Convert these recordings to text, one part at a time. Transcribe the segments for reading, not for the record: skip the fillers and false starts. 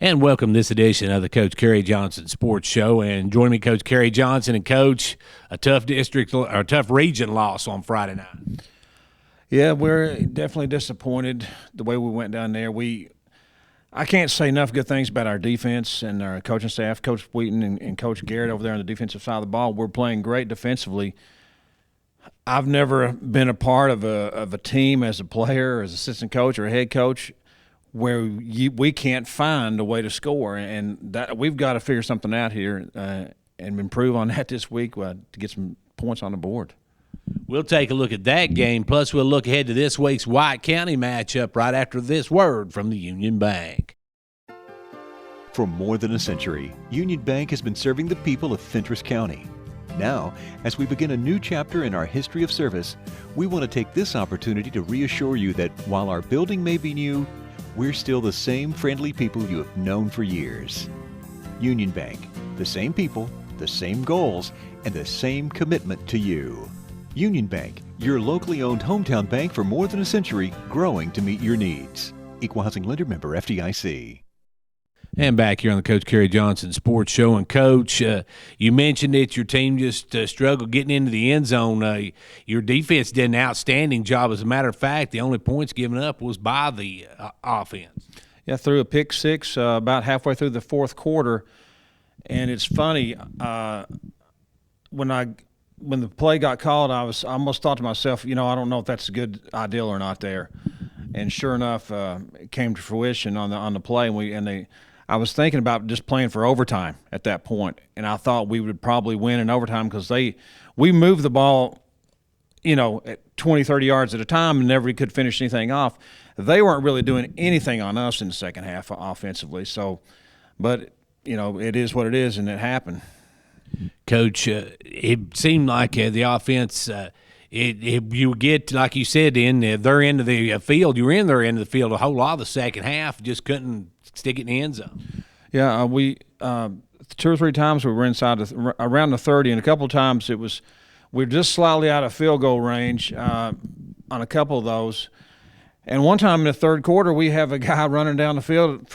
And welcome this edition of the Coach Kerry Johnson Sports Show. And joining me, Coach Kerry Johnson, and Coach, a tough district or a tough region loss on Friday night. Yeah, we're definitely disappointed the way we went down there. I can't say enough good things about our defense and our coaching staff, Coach Wheaton and Coach Garrett over there on the defensive side of the ball. We're playing great defensively. I've never been a part of a team as a player, as assistant coach or head coach, where we can't find a way to score, and that we've got to figure something out here and improve on that this week to get some points on the board. We'll take a look at that game, plus we'll look ahead to this week's White County matchup right after this word from the Union Bank. For more than a century, Union Bank has been serving the people of Fentress County. Now, as we begin a new chapter in our history of service, we want to take this opportunity to reassure you that while our building may be new, we're still the same friendly people you have known for years. Union Bank, the same people, the same goals, and the same commitment to you. Union Bank, your locally owned hometown bank for more than a century, growing to meet your needs. Equal Housing Lender, member FDIC. And back here on the Coach Kerry Johnson Sports Show. And, Coach, you mentioned that your team just struggled getting into the end zone. Your defense did an outstanding job. As a matter of fact, the only points given up was by the offense. Yeah, threw a pick six about halfway through the fourth quarter. And it's funny, when the play got called, I almost thought to myself, I don't know if that's a good idea or not there. And sure enough, it came to fruition on the play, I was thinking about just playing for overtime at that point, and I thought we would probably win in overtime because we moved the ball, at 20, 30 yards at a time and never could finish anything off. They weren't really doing anything on us in the second half offensively. So, but, it is what it is, and it happened. Coach, it seemed like the offense you get, like you said, in their end of the field. You were in their end of the field a whole lot of the second half, just couldn't stick it in the end zone. Yeah, we 2 or 3 times we were inside around the 30, and a couple of times we were just slightly out of field goal range on a couple of those. And one time in the third quarter, we have a guy running down the field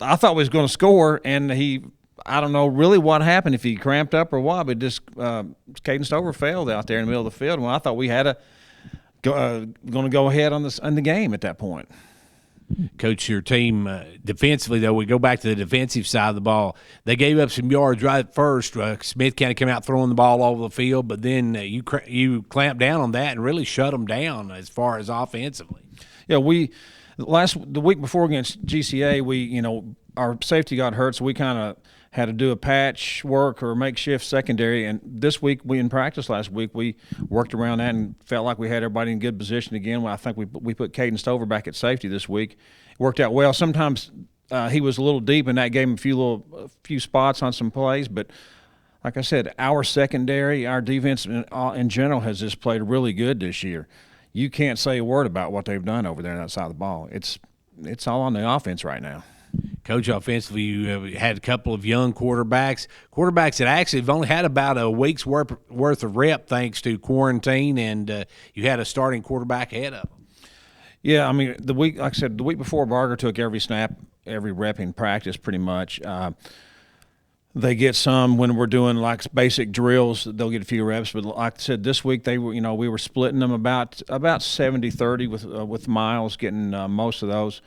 I thought we was going to score, and I don't know really what happened, if he cramped up or what, but just Caden Stover failed out there in the middle of the field. Well, I thought we had going to go ahead on the game at that point. Coach, your team defensively, though, we go back to the defensive side of the ball. They gave up some yards right at first. Smith kind of came out throwing the ball all over the field, but then you clamped down on that and really shut them down as far as offensively. Yeah, the week before against GCA, our safety got hurt, so we kind of had to do a patch work or makeshift secondary. And this week, in practice last week, we worked around that and felt like we had everybody in good position again. Well, I think we put Caden Stover back at safety this week. It worked out well. Sometimes he was a little deep, and that gave him a few spots on some plays. But like I said, our secondary, our defense in general has just played really good this year. You can't say a word about what they've done over there on that side of the ball. It's all on the offense right now. Coach, offensively, you have had a couple of young quarterbacks that actually have only had about a week's worth of rep thanks to quarantine, and you had a starting quarterback ahead of them. Yeah, the week before, Barger took every snap, every rep in practice pretty much. They get some when we're doing like basic drills. They'll get a few reps, but like I said, this week we were splitting them about 70-30 with Miles getting most of those.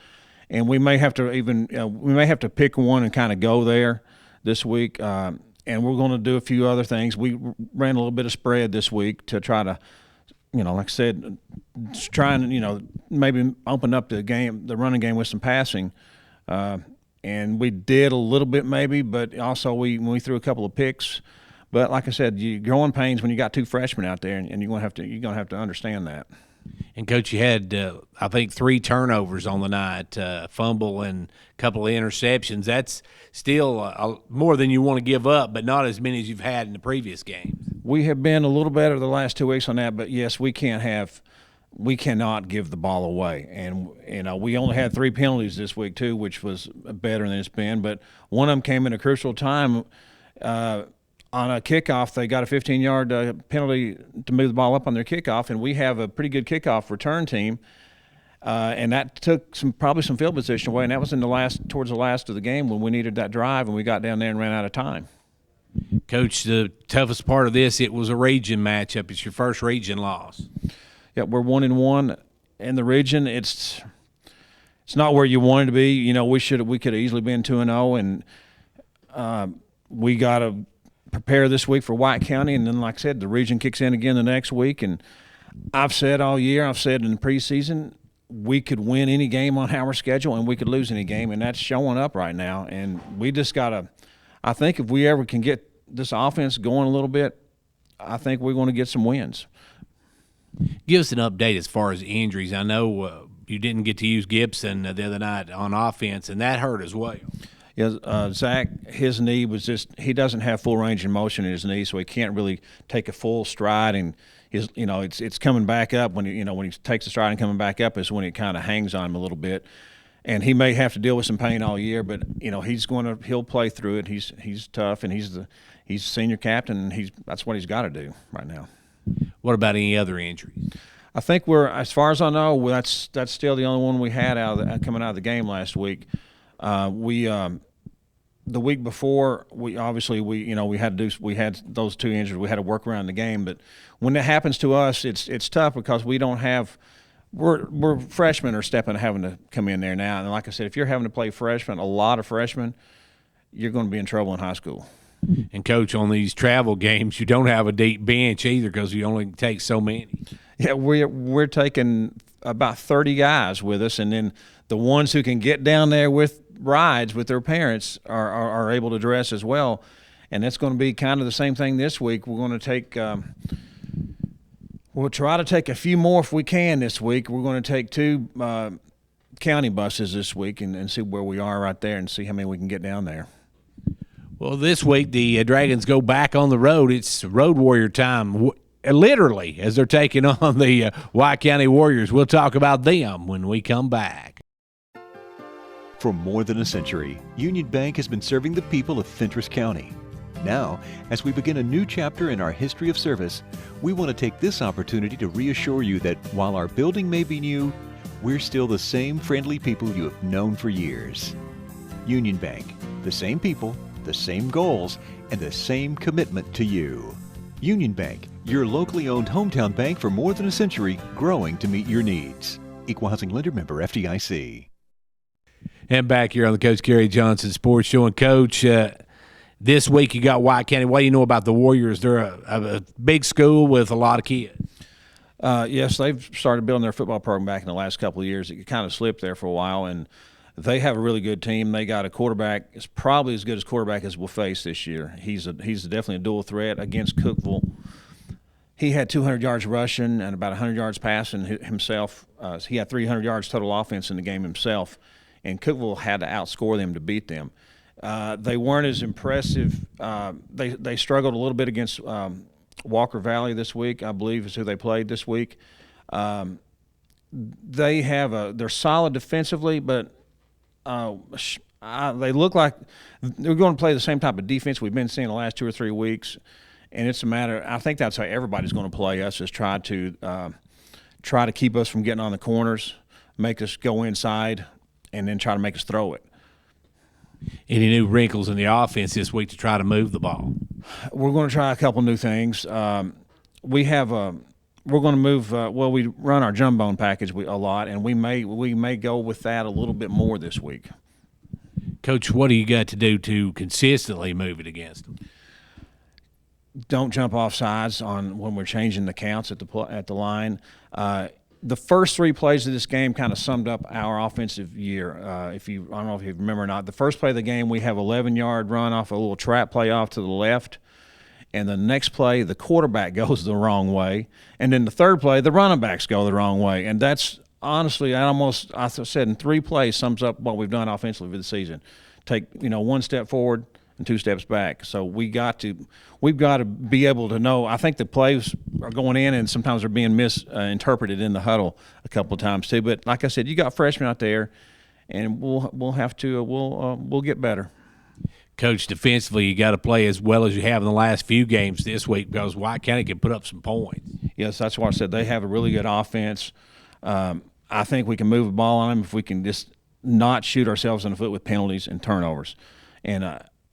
And we may have to pick one and kind of go there this week. And we're going to do a few other things. We ran a little bit of spread this week to try to, like I said, try and maybe open up the running game with some passing. And we did a little bit maybe, but also we threw a couple of picks. But like I said, you growing pains when you got 2 freshmen out there, and you're going to have to understand that. And, Coach, you had, I think, 3 turnovers on the night, fumble and a couple of interceptions. That's still more than you want to give up, but not as many as you've had in the previous games. We have been a little better the last 2 weeks on that, but, yes, we cannot give the ball away. And, we only had 3 penalties this week, too, which was better than it's been. But one of them came in a crucial time. On a kickoff, they got a 15-yard penalty to move the ball up on their kickoff, and we have a pretty good kickoff return team. And that took probably some field position away, and that was towards the last of the game when we needed that drive, and we got down there and ran out of time. Coach, the toughest part of this, it was a region matchup. It's your first region loss. Yeah, we're 1-1 in the region. It's not where you wanted to be. You know, we could have easily been 2-0, and we got to prepare this week for White County, and then, like I said, the region kicks in again the next week. And I've said all year, I've said in the preseason, we could win any game on our schedule and we could lose any game, and that's showing up right now. And we just got to – I think if we ever can get this offense going a little bit, I think we're going to get some wins. Give us an update as far as injuries. I know you didn't get to use Gibson the other night on offense, and that hurt as well. Yeah, Zach, his knee was he doesn't have full range of motion in his knee, so he can't really take a full stride, and it's coming back up when he takes a stride and coming back up is when it kind of hangs on him a little bit, and he may have to deal with some pain all year, but he'll play through it. He's tough, and he's senior captain, and that's what he's got to do right now. What about any other injuries? I think as far as I know, that's still the only one we had coming out of the game last week. The week before, we had those two injuries. We had to work around the game, but when that happens to us, it's tough because we don't have. We're freshmen are having to come in there now, and like I said, if you're having to play freshmen, a lot of freshmen, you're going to be in trouble in high school. And Coach, on these travel games, you don't have a deep bench either because you only take so many. Yeah, we're taking about 30 guys with us, and then the ones who can get down there with rides with their parents are able to dress as well. And that's going to be kind of the same thing this week. We're going to take we'll try to take a few more if we can this week. We're going to take 2 county buses this week and see where we are right there and see how many we can get down there. Well, this week the Dragons go back on the road. It's Road Warrior time, literally, as they're taking on the White County Warriors. We'll talk about them when we come back. For more than a century, Union Bank has been serving the people of Fentress County. Now, as we begin a new chapter in our history of service, we want to take this opportunity to reassure you that while our building may be new, we're still the same friendly people you have known for years. Union Bank, the same people, the same goals, and the same commitment to you. Union Bank, your locally owned hometown bank for more than a century, growing to meet your needs. Equal Housing Lender Member FDIC. And back here on the Coach Kerry Johnson Sports Show. And Coach, this week you got White County. What do you know about the Warriors? They're a big school with a lot of kids. Yes, they've started building their football program back in the last couple of years. It kind of slipped there for a while, and they have a really good team. They got a quarterback. It's probably as good as quarterback as we'll face this year. He's definitely a dual threat against Cookeville. He had 200 yards rushing and about 100 yards passing himself. He had 300 yards total offense in the game himself, and Cookeville had to outscore them to beat them. They weren't as impressive. They struggled a little bit against Walker Valley this week, I believe is who they played this week. They're solid defensively, but they look like they're going to play the same type of defense we've been seeing the last 2 or 3 weeks, and it's a matter. I think that's how everybody's going to play us, is try to keep us from getting on the corners, make us go inside, and then try to make us throw it. Any new wrinkles in the offense this week to try to move the ball? We're going to try a couple new things. We're going to move. We run our jumbo package a lot, and we may go with that a little bit more this week. Coach, what do you got to do to consistently move it against them? Don't jump off sides when we're changing the counts at the line. The first 3 plays of this game kind of summed up our offensive year. I don't know if you remember or not. The first play of the game, we have 11-yard run off a little trap play off to the left. And the next play, the quarterback goes the wrong way. And then the third play, the running backs go the wrong way. And that's honestly, I said in 3 plays sums up what we've done offensively for the season. Take 1 step forward and 2 steps back. So we've got to be able to know. I think the plays are going in, and sometimes they're being misinterpreted in the huddle a couple of times too. But like I said, you got freshmen out there, and we'll get better. Coach, defensively, you got to play as well as you have in the last few games this week because White County can put up some points. Yes, that's why I said they have a really good offense. I think we can move the ball on them if we can just not shoot ourselves in the foot with penalties and turnovers. And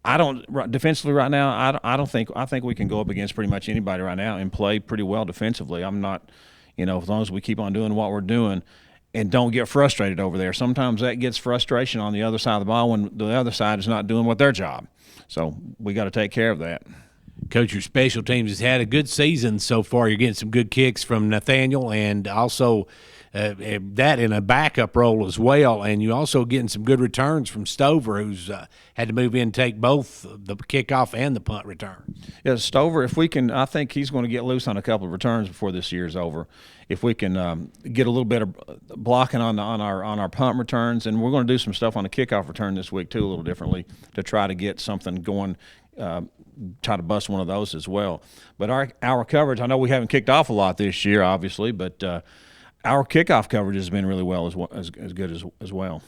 I don't defensively right now. I think we can go up against pretty much anybody right now and play pretty well defensively. I'm not, as long as we keep on doing what we're doing and don't get frustrated over there. Sometimes that gets frustration on the other side of the ball when the other side is not doing what their job. So we got to take care of that. Coach, your special teams has had a good season so far. You're getting some good kicks from Nathaniel, and also that in a backup role as well. And you also getting some good returns from Stover, who's had to move in and take both the kickoff and the punt return. Yeah, Stover, if we can, I think he's going to get loose on a couple of returns before this year's over. If we can get a little bit of blocking on our punt returns, and we're going to do some stuff on the kickoff return this week too, a little differently, to try to get something going. Try to bust one of those as well. But our coverage, I know we haven't kicked off a lot this year, obviously, but our kickoff coverage has been really well as good as well.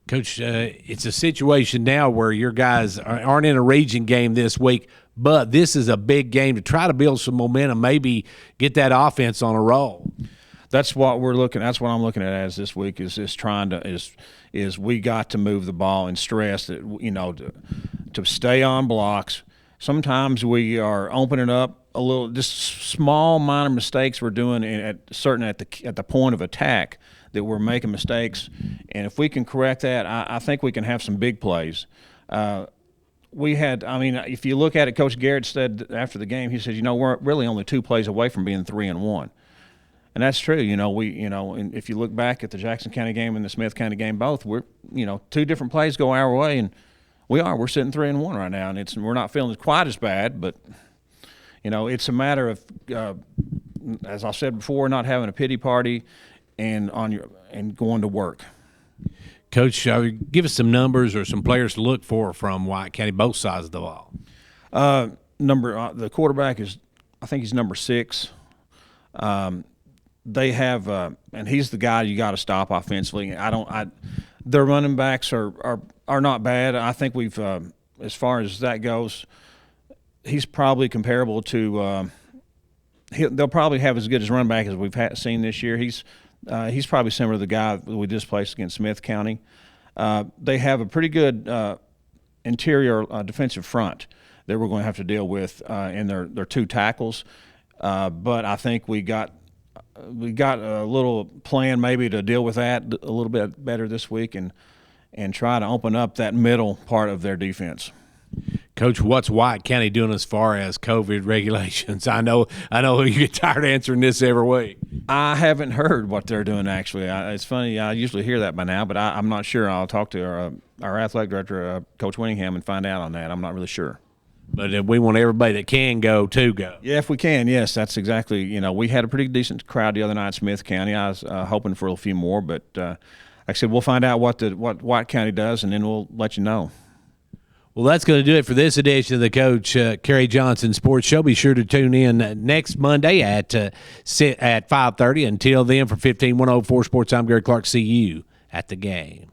Coach, it's a situation now where your guys aren't in a region game this week, but this is a big game to try to build some momentum, maybe get that offense on a roll. That's what we're looking. That's what I'm looking at as this week is trying to is we got to move the ball and stress that to stay on blocks. Sometimes we are opening up a little, just small minor mistakes we're doing at the point of attack that we're making mistakes, and if we can correct that, I think we can have some big plays. If you look at it, Coach Garrett said after the game, he said, we're really only 2 plays away from being 3-1. And that's true. And if you look back at the Jackson County game and the Smith County game, both we're, 2 different plays go our way, and we're sitting 3-1 right now, and we're not feeling quite as bad, but it's a matter of, as I said before, not having a pity party and going to work. Coach, give us some numbers or some players to look for from White County, both sides of the ball. The quarterback I think he's number 6. They have, and he's the guy you got to stop offensively. Their running backs are not bad. I think we've, as far as that goes, he's probably comparable to. They'll probably have as good as running back as we've seen this year. He's probably similar to the guy we just placed against Smith County. They have a pretty good interior defensive front that we're going to have to deal with in their 2 tackles. But I think we got a little plan maybe to deal with that a little bit better this week and try to open up that middle part of their defense. Coach, what's White County doing as far as COVID regulations? I know you get tired of answering this every week. I haven't heard what they're doing, actually. It's funny. I usually hear that by now, but I'm not sure. I'll talk to our athletic director, Coach Winningham, and find out on that. I'm not really sure. But we want everybody that can go to go. Yeah, if we can, yes. That's exactly. We had a pretty decent crowd the other night in Smith County. I was hoping for a few more, but like I said, we'll find out what White County does, and then we'll let you know. Well, that's going to do it for this edition of the Coach Kerry Johnson Sports Show. Be sure to tune in next Monday at 5:30. Until then, for 15104 Sports, I'm Gary Clark. See you at the game.